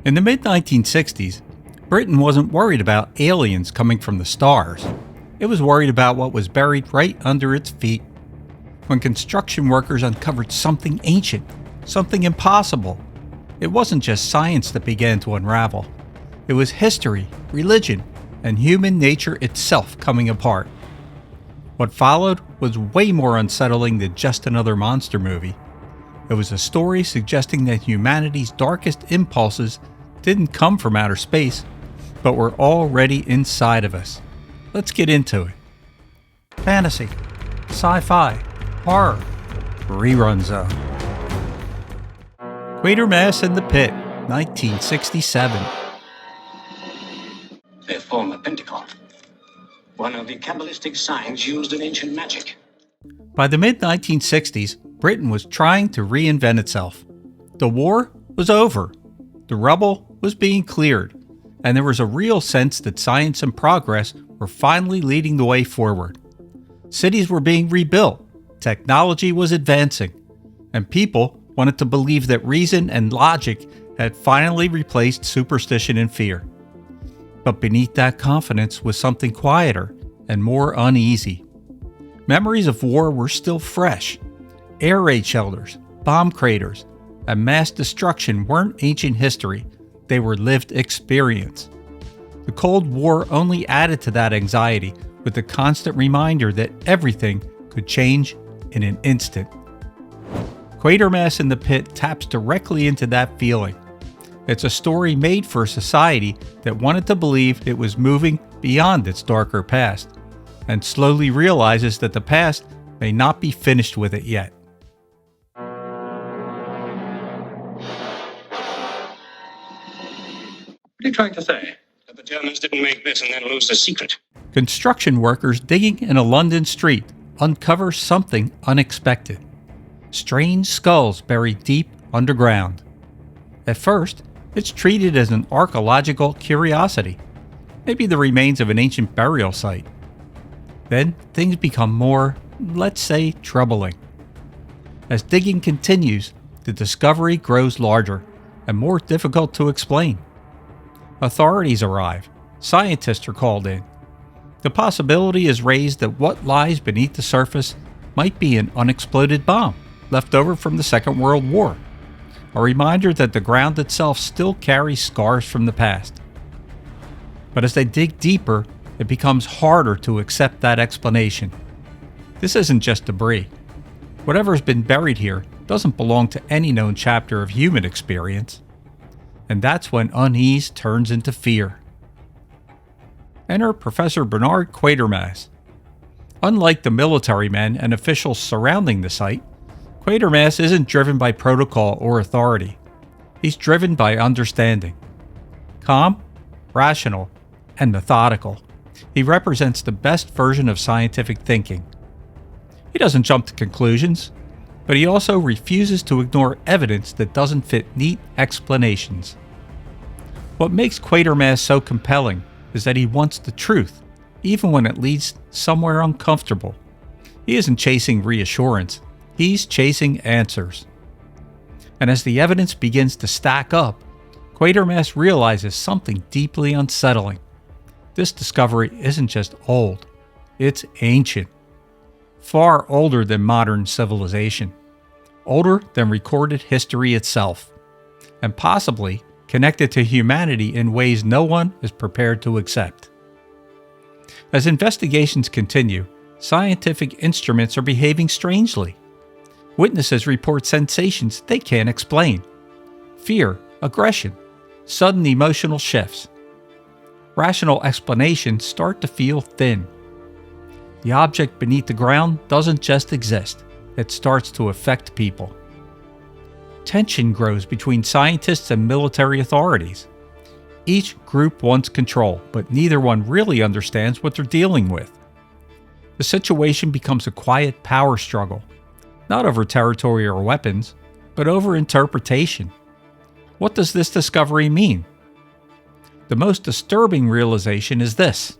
In the mid-1960s, Britain wasn't worried about aliens coming from the stars. It was worried about what was buried right under its feet. When construction workers uncovered something ancient, something impossible, it wasn't just science that began to unravel. It was history, religion, and human nature itself coming apart. What followed was way more unsettling than just another monster movie. It was a story suggesting that humanity's darkest impulses didn't come from outer space, but were already inside of us. Let's get into it. Fantasy, sci-fi, horror, rerun zone. Quatermass in the Pit, 1967. They form a pentacle, one of the Kabbalistic signs used in ancient magic. By the mid-1960s, Britain was trying to reinvent itself. The war was over. The rubble was being cleared, and there was a real sense that science and progress were finally leading the way forward. Cities were being rebuilt, technology was advancing, and people wanted to believe that reason and logic had finally replaced superstition and fear. But beneath that confidence was something quieter and more uneasy. Memories of war were still fresh. Air raid shelters, bomb craters, and mass destruction weren't ancient history, they were lived experience. The Cold War only added to that anxiety with the constant reminder that everything could change in an instant. Quatermass in the Pit taps directly into that feeling. It's a story made for a society that wanted to believe it was moving beyond its darker past, and slowly realizes that the past may not be finished with it yet. What are you trying to say? That the Germans didn't make this and then lose the secret? Construction workers digging in a London street uncover something unexpected. Strange skulls buried deep underground. At first, it's treated as an archaeological curiosity, maybe the remains of an ancient burial site. Then things become more, let's say, troubling. As digging continues, the discovery grows larger and more difficult to explain. Authorities arrive, scientists are called in. The possibility is raised that what lies beneath the surface might be an unexploded bomb left over from the Second World War, a reminder that the ground itself still carries scars from the past. But as they dig deeper, it becomes harder to accept that explanation. This isn't just debris. Whatever has been buried here doesn't belong to any known chapter of human experience. And that's when unease turns into fear. Enter Professor Bernard Quatermass. Unlike the military men and officials surrounding the site, Quatermass isn't driven by protocol or authority. He's driven by understanding. Calm, rational, and methodical, he represents the best version of scientific thinking. He doesn't jump to conclusions, but he also refuses to ignore evidence that doesn't fit neat explanations. What makes Quatermass so compelling is that he wants the truth, even when it leads somewhere uncomfortable. He isn't chasing reassurance. He's chasing answers. And as the evidence begins to stack up, Quatermass realizes something deeply unsettling. This discovery isn't just old, it's ancient. Far older than modern civilization. Older than recorded history itself. And possibly connected to humanity in ways no one is prepared to accept. As investigations continue, scientific instruments are behaving strangely. Witnesses report sensations they can't explain. Fear, aggression, sudden emotional shifts. Rational explanations start to feel thin. The object beneath the ground doesn't just exist, it starts to affect people. Tension grows between scientists and military authorities. Each group wants control, but neither one really understands what they're dealing with. The situation becomes a quiet power struggle. Not over territory or weapons, but over interpretation. What does this discovery mean? The most disturbing realization is this: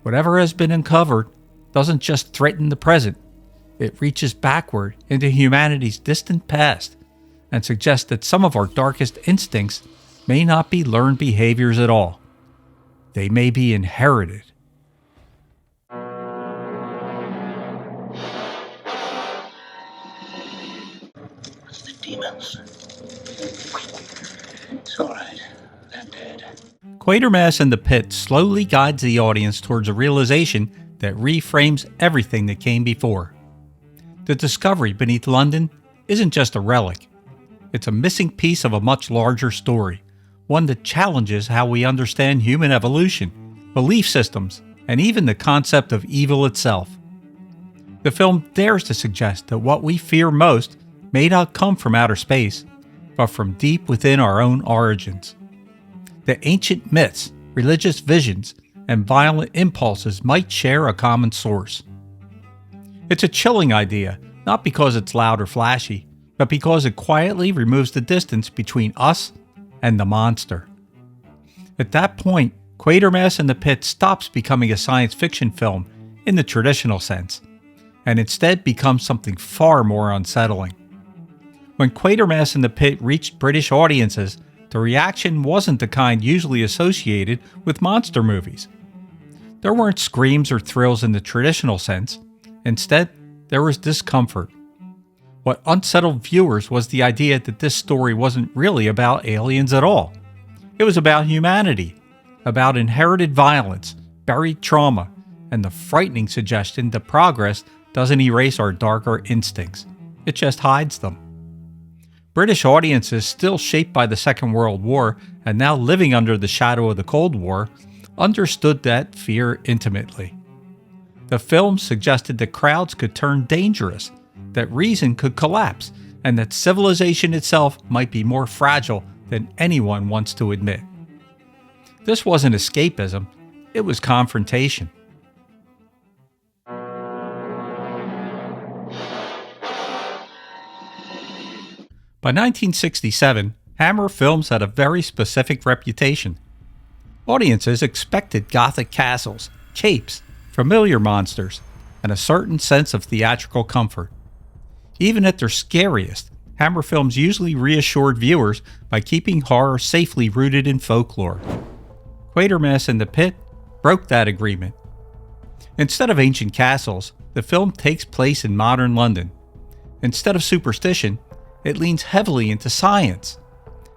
whatever has been uncovered doesn't just threaten the present, it reaches backward into humanity's distant past and suggests that some of our darkest instincts may not be learned behaviors at all. They may be inherited. It's the demons. It's all right. They're dead. Quatermass in the Pit slowly guides the audience towards a realization that reframes everything that came before. The discovery beneath London isn't just a relic. It's a missing piece of a much larger story, one that challenges how we understand human evolution, belief systems, and even the concept of evil itself. The film dares to suggest that what we fear most may not come from outer space, but from deep within our own origins. The ancient myths, religious visions, and violent impulses might share a common source. It's a chilling idea, not because it's loud or flashy, but because it quietly removes the distance between us and the monster. At that point, Quatermass in the Pit stops becoming a science fiction film in the traditional sense, and instead becomes something far more unsettling. When Quatermass in the Pit reached British audiences, the reaction wasn't the kind usually associated with monster movies. There weren't screams or thrills in the traditional sense. Instead, there was discomfort. What unsettled viewers was the idea that this story wasn't really about aliens at all. It was about humanity, about inherited violence, buried trauma, and the frightening suggestion that progress doesn't erase our darker instincts. It just hides them. British audiences, still shaped by the Second World War and now living under the shadow of the Cold War, understood that fear intimately. The film suggested that crowds could turn dangerous, that reason could collapse, and that civilization itself might be more fragile than anyone wants to admit. This wasn't escapism, it was confrontation. By 1967, Hammer films had a very specific reputation. Audiences expected Gothic castles, capes, familiar monsters, and a certain sense of theatrical comfort. Even at their scariest, Hammer films usually reassured viewers by keeping horror safely rooted in folklore. Quatermass in the Pit broke that agreement. Instead of ancient castles, the film takes place in modern London. Instead of superstition, it leans heavily into science.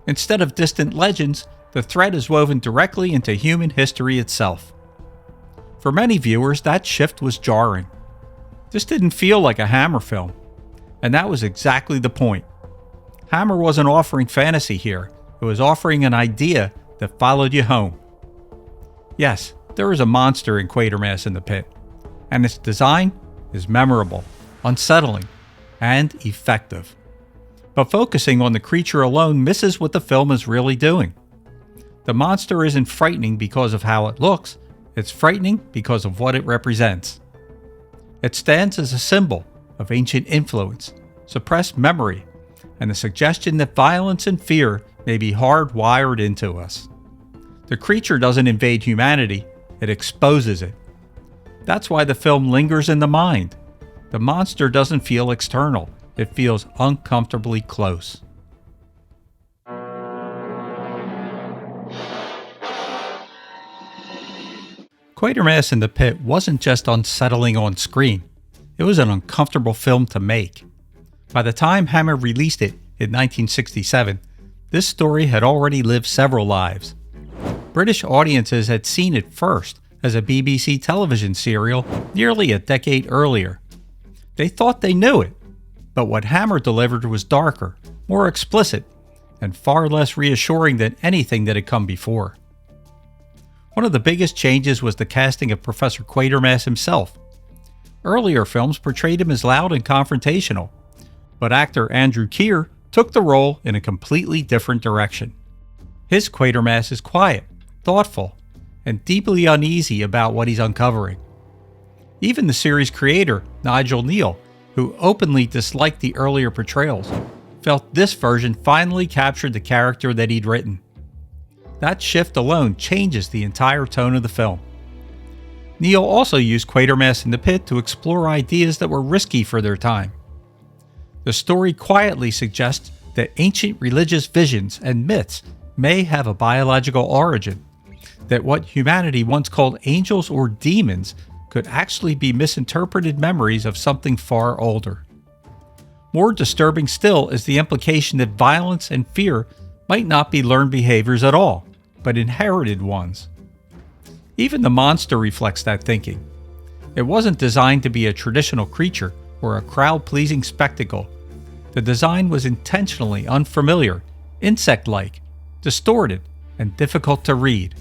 Instead of distant legends, the threat is woven directly into human history itself. For many viewers, that shift was jarring. This didn't feel like a Hammer film, and that was exactly the point. Hammer wasn't offering fantasy here, it was offering an idea that followed you home. Yes, there is a monster in Quatermass in the Pit, and its design is memorable, unsettling, and effective. But focusing on the creature alone misses what the film is really doing. The monster isn't frightening because of how it looks, it's frightening because of what it represents. It stands as a symbol of ancient influence, suppressed memory, and the suggestion that violence and fear may be hardwired into us. The creature doesn't invade humanity, it exposes it. That's why the film lingers in the mind. The monster doesn't feel external, it feels uncomfortably close. Quatermass in the Pit wasn't just unsettling on screen, it was an uncomfortable film to make. By the time Hammer released it in 1967, this story had already lived several lives. British audiences had seen it first as a BBC television serial nearly a decade earlier. They thought they knew it, but what Hammer delivered was darker, more explicit, and far less reassuring than anything that had come before. One of the biggest changes was the casting of Professor Quatermass himself. Earlier films portrayed him as loud and confrontational, but actor Andrew Keir took the role in a completely different direction. His Quatermass is quiet, thoughtful, and deeply uneasy about what he's uncovering. Even the series creator, Nigel Neal, who openly disliked the earlier portrayals, felt this version finally captured the character that he'd written. That shift alone changes the entire tone of the film. Neal also used Quatermass in the Pit to explore ideas that were risky for their time. The story quietly suggests that ancient religious visions and myths may have a biological origin, that what humanity once called angels or demons could actually be misinterpreted memories of something far older. More disturbing still is the implication that violence and fear might not be learned behaviors at all, but inherited ones. Even the monster reflects that thinking. It wasn't designed to be a traditional creature or a crowd-pleasing spectacle. The design was intentionally unfamiliar, insect-like, distorted, and difficult to read.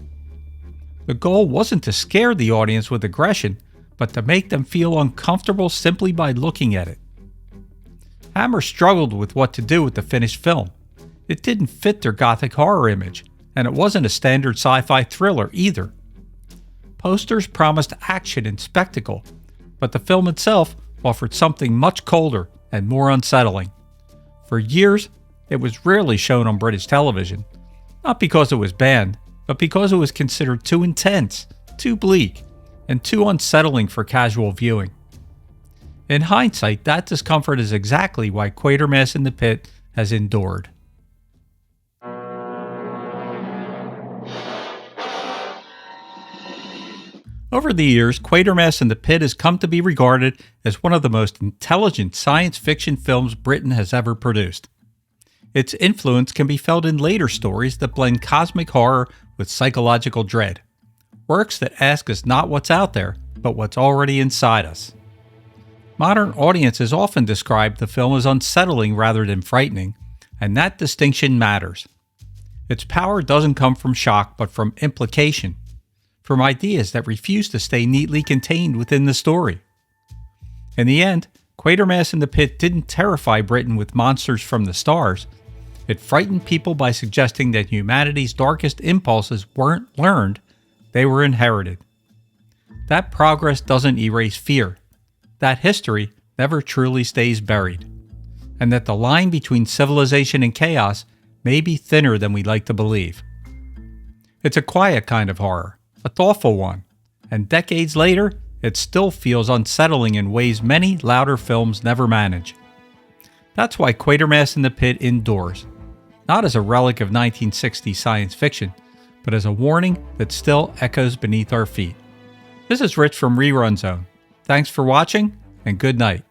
The goal wasn't to scare the audience with aggression, but to make them feel uncomfortable simply by looking at it. Hammer struggled with what to do with the finished film. It didn't fit their gothic horror image, and it wasn't a standard sci-fi thriller either. Posters promised action and spectacle, but the film itself offered something much colder and more unsettling. For years, it was rarely shown on British television, not because it was banned, but because it was considered too intense, too bleak, and too unsettling for casual viewing. In hindsight, that discomfort is exactly why Quatermass in the Pit has endured. Over the years, Quatermass in the Pit has come to be regarded as one of the most intelligent science fiction films Britain has ever produced. Its influence can be felt in later stories that blend cosmic horror with psychological dread. Works that ask us not what's out there, but what's already inside us. Modern audiences often describe the film as unsettling rather than frightening, and that distinction matters. Its power doesn't come from shock, but from implication, from ideas that refuse to stay neatly contained within the story. In the end, Quatermass in the Pit didn't terrify Britain with monsters from the stars. It frightened people by suggesting that humanity's darkest impulses weren't learned, they were inherited. That progress doesn't erase fear. That history never truly stays buried. And that the line between civilization and chaos may be thinner than we like to believe. It's a quiet kind of horror, a thoughtful one, and decades later, it still feels unsettling in ways many louder films never manage. That's why Quatermass in the Pit endures, not as a relic of 1960s science fiction, but as a warning that still echoes beneath our feet. This is Rich from Rerun Zone. Thanks for watching, and good night.